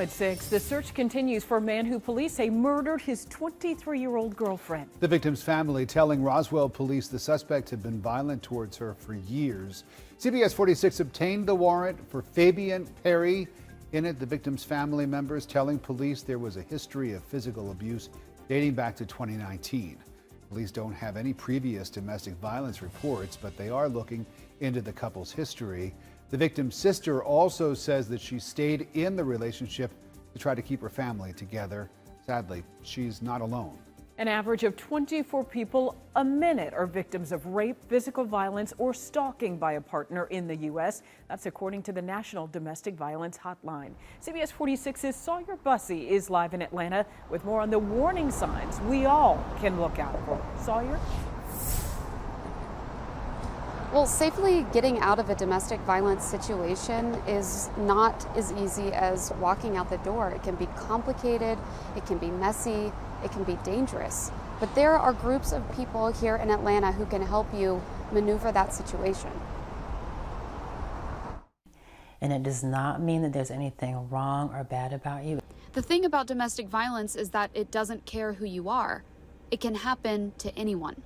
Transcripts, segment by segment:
At 6, the search continues for a man who police say murdered his 23-year-old girlfriend. The victim's family telling Roswell police the suspect had been violent towards her for years. CBS 46 obtained the warrant for Fabian Perry. In it, the victim's family members telling police there was a history of physical abuse dating back to 2019. Police don't have any previous domestic violence reports, but they are looking into the couple's history. The victim's sister also says that she stayed in the relationship to try to keep her family together. Sadly, she's not alone. An average of 24 people a minute are victims of rape, physical violence, or stalking by a partner in the U.S. That's according to the National Domestic Violence Hotline. CBS 46's Sawyer Bussey is live in Atlanta with more on the warning signs we all can look out for. Sawyer? Well, safely getting out of a domestic violence situation is not as easy as walking out the door. It can be complicated, it can be messy, it can be dangerous. But there are groups of people here in Atlanta who can help you maneuver that situation. And it does not mean that there's anything wrong or bad about you. The thing about domestic violence is that it doesn't care who you are. It can happen to anyone.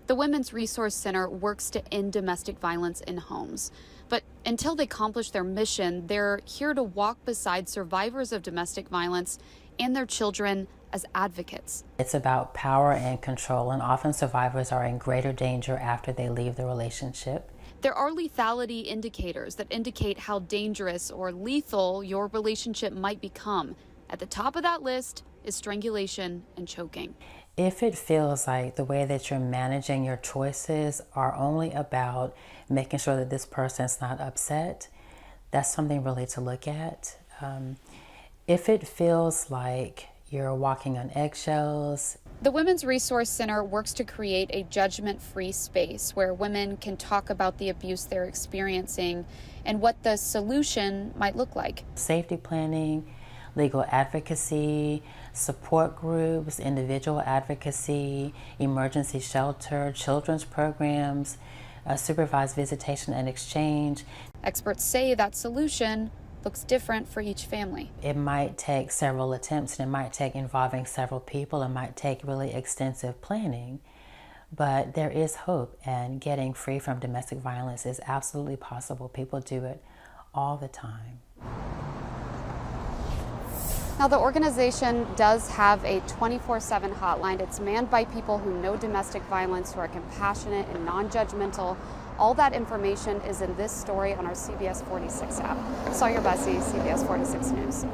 The Women's Resource Center works to end domestic violence in homes. But until they accomplish their mission, they're here to walk beside survivors of domestic violence and their children as advocates. It's about power and control, and often survivors are in greater danger after they leave the relationship. There are lethality indicators that indicate how dangerous or lethal your relationship might become. At the top of that list is strangulation and choking. If it feels like the way that you're managing your choices are only about making sure that this person's not upset, that's something really to look at. If it feels like you're walking on eggshells. The Women's Resource Center works to create a judgment-free space where women can talk about the abuse they're experiencing and what the solution might look like. Safety planning, legal advocacy, support groups, individual advocacy, emergency shelter, children's programs, supervised visitation and exchange. Experts say that solution looks different for each family. It might take several attempts, and it might take involving several people. It might take really extensive planning, but there is hope, and getting free from domestic violence is absolutely possible. People do it all the time. Now, the organization does have a 24/7 hotline. It's manned by people who know domestic violence, who are compassionate and non-judgmental. All that information is in this story on our CBS 46 app. Sawyer Bussey, CBS 46 News.